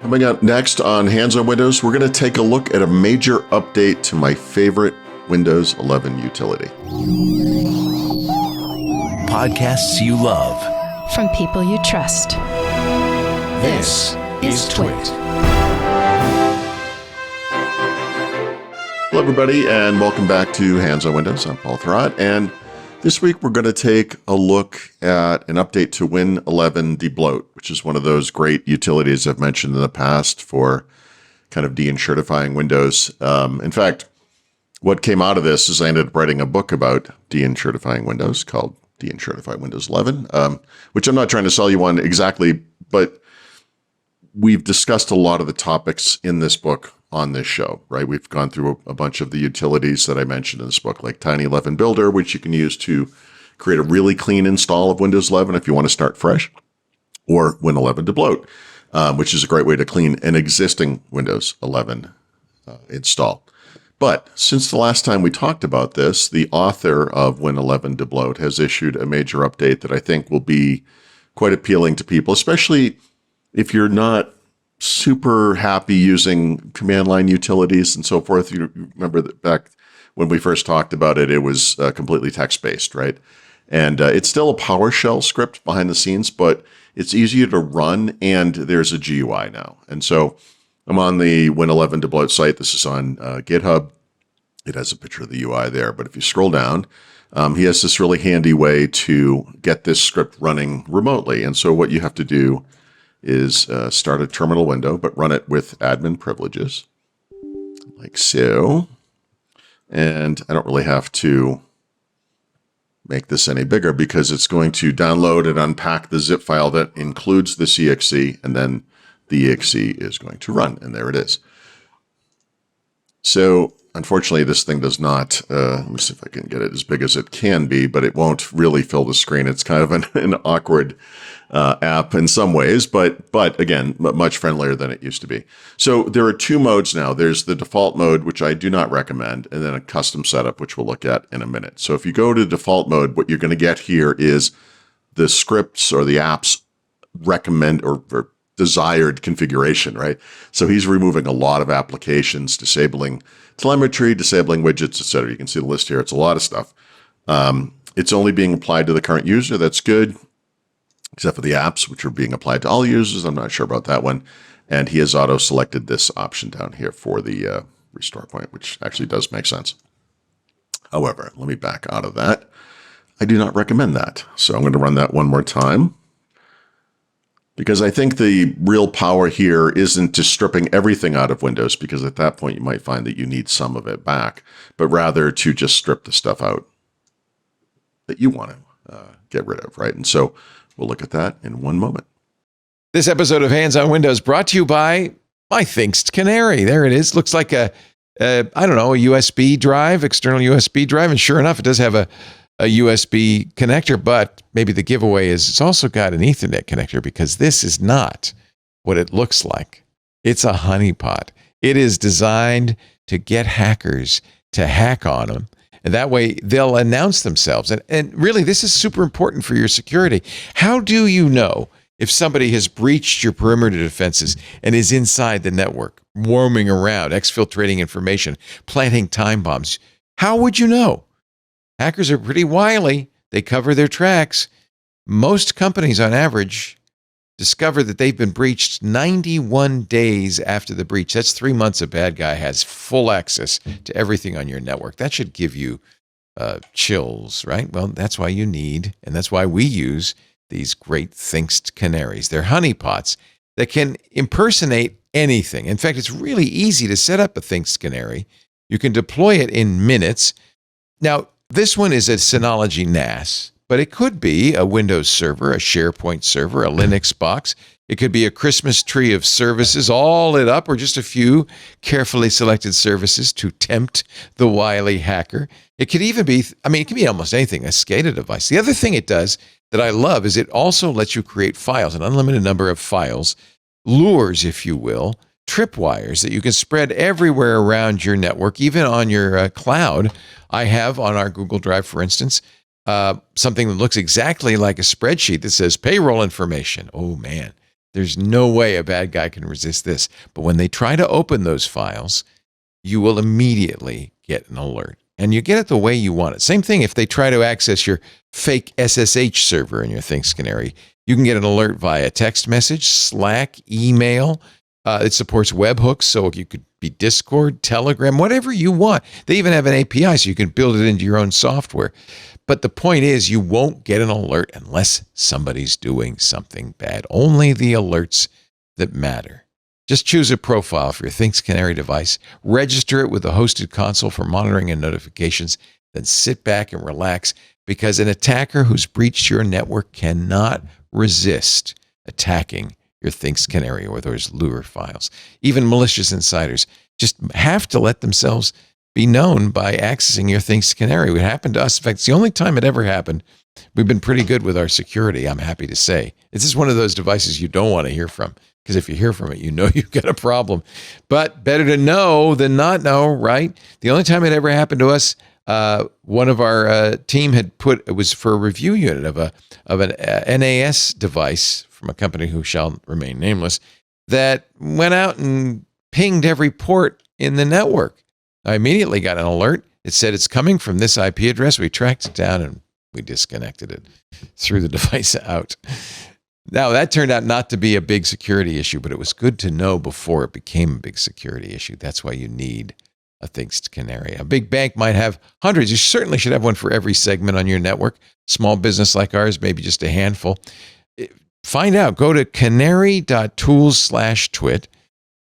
Coming up next on Hands on Windows, we're going to take a look at a major update to my favorite Windows 11 utility. Podcasts you love. From people you trust. This is TWiT. Hello, everybody, and welcome back to Hands on Windows. I'm Paul Thurrott, and this week we're going to take a look at an update to Win11 Debloat, which is one of those great utilities I've mentioned in the past for kind of de-insurtifying Windows. In fact, what came out of this is I ended up writing a book about de-insurtifying Windows called De-Insurtify Windows 11, which I'm not trying to sell you on exactly, but we've discussed a lot of the topics in this book on this show, right? We've gone through a bunch of the utilities that I mentioned in this book, like Tiny11 Builder, which you can use to create a really clean install of Windows 11 if you want to start fresh, or Win11 Debloat, which is a great way to clean an existing Windows 11 install. But since the last time we talked about this, the author of Win11 Debloat has issued a major update that I think will be quite appealing to people, especially if you're not super happy using command line utilities and so forth. You remember that back when we first talked about it, it was completely text-based, right? And it's still a PowerShell script behind the scenes, but it's easier to run, and there's a GUI now. And so I'm on the Win11 Debloat site. This is on GitHub. It has a picture of the UI there, but if you scroll down, he has this really handy way to get this script running remotely. And so what you have to do is start a terminal window, but run it with admin privileges, like so. And I don't really have to make this any bigger because it's going to download and unpack the zip file that includes the exe, and then the exe is going to run, and there it is. So unfortunately, this thing does not, let me see if I can get it as big as it can be, but it won't really fill the screen. It's kind of an awkward app in some ways, but again, much friendlier than it used to be. So there are two modes now. There's the default mode, which I do not recommend, and then a custom setup, which we'll look at in a minute. So if you go to default mode, what you're going to get here is the scripts or the apps recommend or desired configuration, right? So he's removing a lot of applications, disabling telemetry, disabling widgets, etc. You can see the list here. It's a lot of stuff. It's only being applied to the current user. That's good, except for the apps, which are being applied to all users. I'm not sure about that one. And he has auto-selected this option down here for the restore point, which actually does make sense. However, let me back out of that. I do not recommend that. So I'm going to run that one more time, because I think the real power here isn't just stripping everything out of Windows, because at that point you might find that you need some of it back, but rather to just strip the stuff out that you want to get rid of, right? And so we'll look at that in one moment. This episode of Hands on Windows brought to you by my Thinkst Canary. There it is. Looks like a USB drive, external USB drive. And sure enough, it does have a USB connector, but maybe the giveaway is it's also got an Ethernet connector, because this is not what it looks like. It's a honeypot. It is designed to get hackers to hack on them. And that way they'll announce themselves. And really, this is super important for your security. How do you know if somebody has breached your perimeter defenses and is inside the network, roaming around, exfiltrating information, planting time bombs? How would you know? Hackers are pretty wily. They cover their tracks. Most companies, on average, discover that they've been breached 91 days after the breach. That's 3 months a bad guy has full access to everything on your network. That should give you chills, right? Well, that's why you need, and that's why we use these great Thinkst Canaries. They're honeypots that can impersonate anything. In fact, it's really easy to set up a Thinkst Canary. You can deploy it in minutes. Now, this one is a Synology NAS, but it could be a Windows server, a SharePoint server, a Linux box. It could be a Christmas tree of services all lit up, or just a few carefully selected services to tempt the wily hacker. It could even be, it can be almost anything, a SCADA device. The other thing it does that I love is it also lets you create files, an unlimited number of files, lures, if you will, tripwires that you can spread everywhere around your network, even on your cloud. I have on our Google Drive, for instance, something that looks exactly like a spreadsheet that says payroll information. Oh, man. There's no way a bad guy can resist this. But when they try to open those files, you will immediately get an alert. And you get it the way you want it. Same thing if they try to access your fake SSH server in your Thinkst Canary. You can get an alert via text message, Slack, email. It supports webhooks, so you could be Discord, Telegram, whatever you want. They even have an API, so you can build it into your own software. But the point is, you won't get an alert unless somebody's doing something bad. Only the alerts that matter. Just choose a profile for your Thinkst Canary device, register it with a hosted console for monitoring and notifications, then sit back and relax, because an attacker who's breached your network cannot resist attacking your Thinkst Canary or those lure files. Even malicious insiders just have to let themselves be known by accessing your Thinkst Canary. It happened to us. In fact, it's the only time it ever happened. We've been pretty good with our security, I'm happy to say. This is one of those devices you don't want to hear from, because if you hear from it, you know you've got a problem. But better to know than not know, right? The only time it ever happened to us, one of our team had put, it was for a review unit of an NAS device from a company who shall remain nameless, that went out and pinged every port in the network. I immediately got an alert. It said it's coming from this IP address. We tracked it down and we disconnected it, threw the device out. Now, that turned out not to be a big security issue, but it was good to know before it became a big security issue. That's why you need a Thinkst Canary. A big bank might have hundreds. You certainly should have one for every segment on your network. Small business like ours, maybe just a handful. Find out. Go to canary.tools/twit.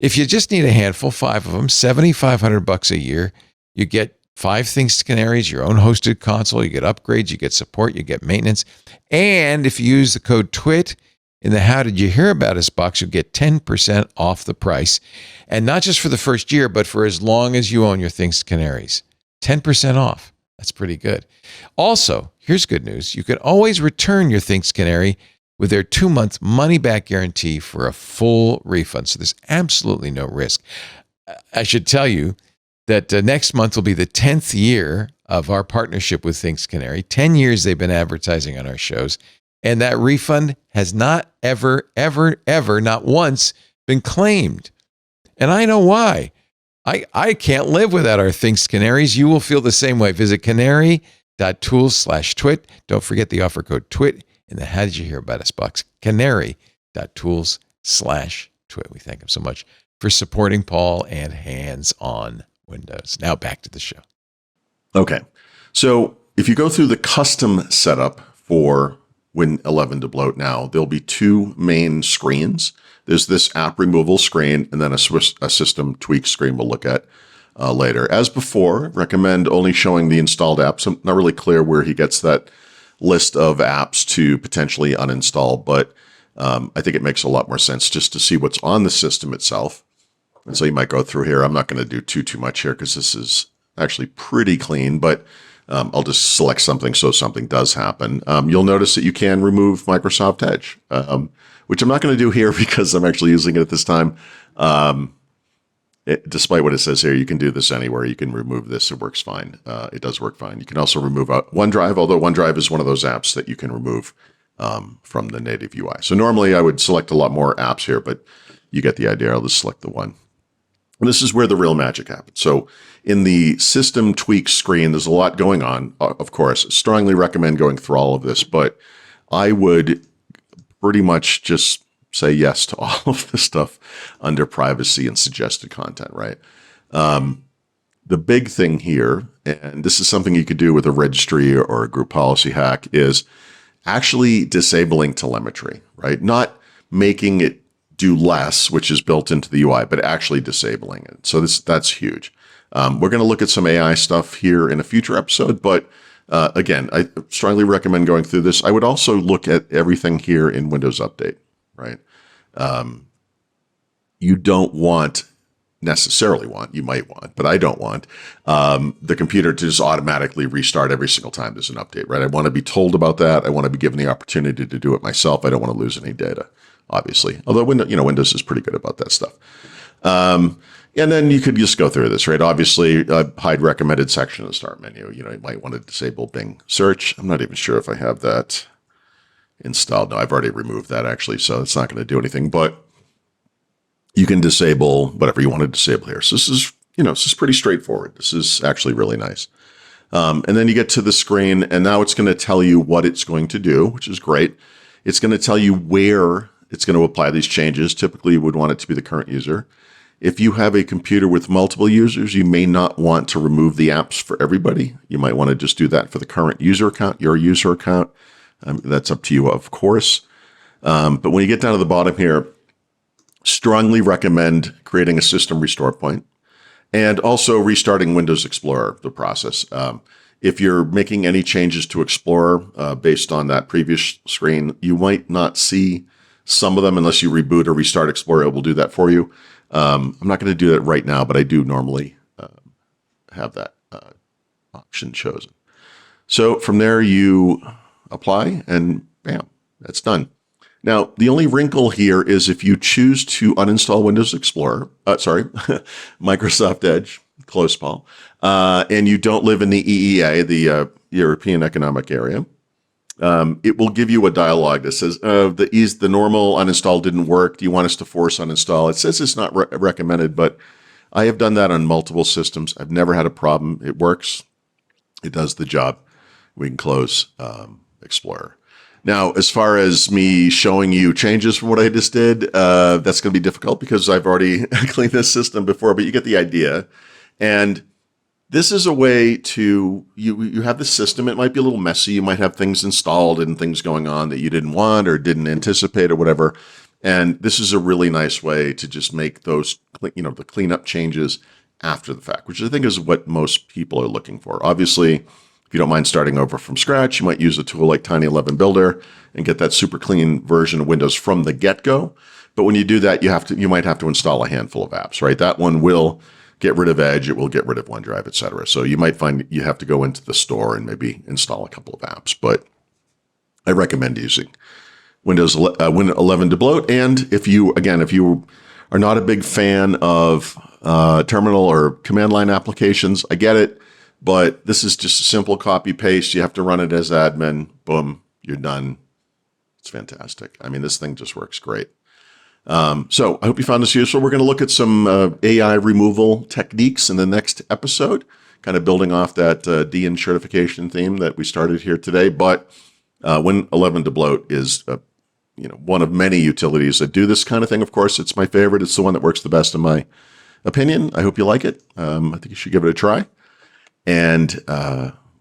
If you just need a handful, 5 of them, $7,500 a year, you get 5 Thinkst Canaries, your own hosted console, you get upgrades, you get support, you get maintenance. And if you use the code TWIT in the How Did You Hear About Us box, you'll get 10% off the price. And not just for the first year, but for as long as you own your Thinkst Canaries. 10% off. That's pretty good. Also, here's good news. You can always return your Thinkst Canary with their 2-month money-back guarantee for a full refund. So there's absolutely no risk. I should tell you that next month will be the 10th year of our partnership with Thinkst Canary. 10 years they've been advertising on our shows. And that refund has not ever, not once been claimed. And I know why. I can't live without our Thinkst Canaries. You will feel the same way. Visit canary.tools/twit. Don't forget the offer code TWIT in the How Did You Hear About Us box. Canary.tools/twit. We thank him so much for supporting Paul and Hands on Windows. Now back to the show. Okay. So if you go through the custom setup for Win11 Debloat now, there'll be 2 main screens. There's this app removal screen and then a system tweak screen we'll look at later. As before, recommend only showing the installed apps. I'm not really clear where he gets that list of apps to potentially uninstall, but I think it makes a lot more sense just to see what's on the system itself. And so you might go through here. I'm not going to do too much here because this is actually pretty clean, but I'll just select something so something does happen. You'll notice that you can remove Microsoft Edge, which I'm not going to do here because I'm actually using it at this time. Despite what it says here, you can do this anywhere. You can remove this. It works fine. It does work fine. You can also remove OneDrive, although OneDrive is one of those apps that you can remove from the native UI. So normally I would select a lot more apps here, but you get the idea. I'll just select the one. And this is where the real magic happens. So in the system tweak screen, there's a lot going on, of course. Strongly recommend going through all of this, but I would pretty much just say yes to all of this stuff under privacy and suggested content, right? The big thing here, and this is something you could do with a registry or a group policy hack, is actually disabling telemetry, right? Not making it do less, which is built into the UI, but actually disabling it. So that's huge. We're going to look at some AI stuff here in a future episode, but again, I strongly recommend going through this. I would also look at everything here in Windows Update, right? You don't necessarily want, you might want, but I don't want the computer to just automatically restart every single time there's an update, right? I want to be told about that. I want to be given the opportunity to do it myself. I don't want to lose any data, obviously. Although Windows is pretty good about that stuff. And then you could just go through this, right? Obviously, hide recommended section of the start menu. You might want to disable Bing search. I'm not even sure if I have that installed. No, I've already removed that actually, so it's not going to do anything, but you can disable whatever you want to disable here. So this is pretty straightforward. This is actually really nice. And then you get to the screen, and now it's going to tell you what it's going to do, which is great. It's going to tell you where it's going to apply these changes. Typically, you would want it to be the current user. If you have a computer with multiple users, you may not want to remove the apps for everybody. You might want to just do that for the current user account, your user account. That's up to you, of course. But when you get down to the bottom here, strongly recommend creating a system restore point and also restarting Windows Explorer, the process. If you're making any changes to Explorer based on that previous screen, you might not see some of them unless you reboot or restart Explorer. It will do that for you. I'm not going to do that right now, but I do normally have that option chosen. So from there, you apply and bam, that's done. Now, the only wrinkle here is if you choose to uninstall Windows Explorer, Microsoft Edge, close Paul, and you don't live in the EEA, the European Economic Area, it will give you a dialog that says, the normal uninstall didn't work. Do you want us to force uninstall? It says it's not recommended, but I have done that on multiple systems. I've never had a problem. It works. It does the job. We can close Explorer. Now, as far as me showing you changes from what I just did, that's going to be difficult because I've already cleaned this system before, but you get the idea. And this is a way to, you have the system. It might be a little messy. You might have things installed and things going on that you didn't want or didn't anticipate or whatever. And this is a really nice way to just make those, the cleanup changes after the fact, which I think is what most people are looking for. Obviously, if you don't mind starting over from scratch, you might use a tool like Tiny11 Builder and get that super clean version of Windows from the get-go. But when you do that, you might have to install a handful of apps, right? That one will get rid of Edge, it will get rid of OneDrive, et cetera. So you might find you have to go into the store and maybe install a couple of apps. But I recommend using Win11 Debloat. And if you are not a big fan of terminal or command line applications, I get it. But this is just a simple copy paste. You have to run it as admin. Boom, you're done. It's fantastic. I mean, this thing just works great. So I hope you found this useful. We're going to look at some AI removal techniques in the next episode, kind of building off that DN certification theme that we started here today. But Win11 Debloat is one of many utilities that do this kind of thing. Of course, it's my favorite. It's the one that works the best in my opinion. I hope you like it. I think you should give it a try. And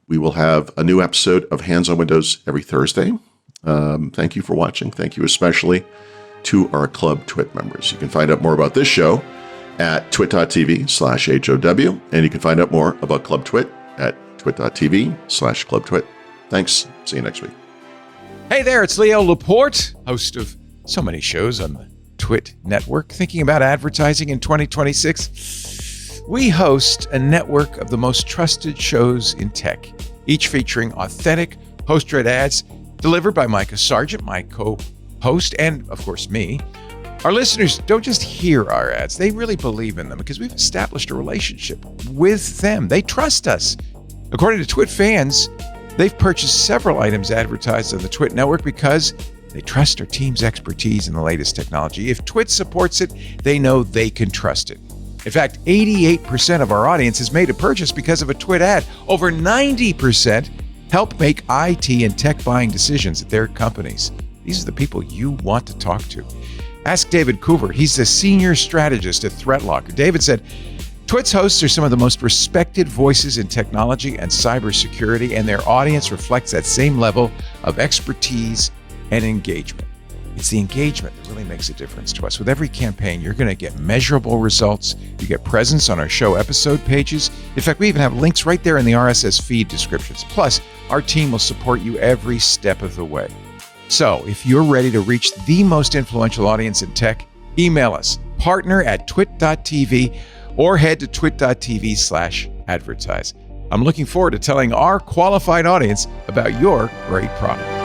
we will have a new episode of Hands on Windows every Thursday. Thank you for watching. Thank you especially to our Club TWiT members. You can find out more about this show at twit.tv/HOW, and you can find out more about Club TWiT at twit.tv/Club TWiT. Thanks. See you next week. Hey there, it's Leo Laporte, host of so many shows on the TWiT network, thinking about advertising in 2026. We host a network of the most trusted shows in tech, each featuring authentic post-read ads delivered by Micah Sargent, my co-host, and of course me. Our listeners don't just hear our ads, they really believe in them because we've established a relationship with them. They trust us. According to TWiT fans, they've purchased several items advertised on the TWiT network because they trust our team's expertise in the latest technology. If TWiT supports it, they know they can trust it. In fact, 88% of our audience has made a purchase because of a TWiT ad. Over 90% help make IT and tech buying decisions at their companies. These are the people you want to talk to. Ask David Couvert. He's the senior strategist at ThreatLocker. David said, TWiT's hosts are some of the most respected voices in technology and cybersecurity, and their audience reflects that same level of expertise and engagement. It's the engagement that really makes a difference to us. With every campaign, you're going to get measurable results. You get presence on our show episode pages. In fact, we even have links right there in the RSS feed descriptions. Plus, our team will support you every step of the way. So, if you're ready to reach the most influential audience in tech, email us, partner@twit.tv, or head to twit.tv/advertise. I'm looking forward to telling our qualified audience about your great product.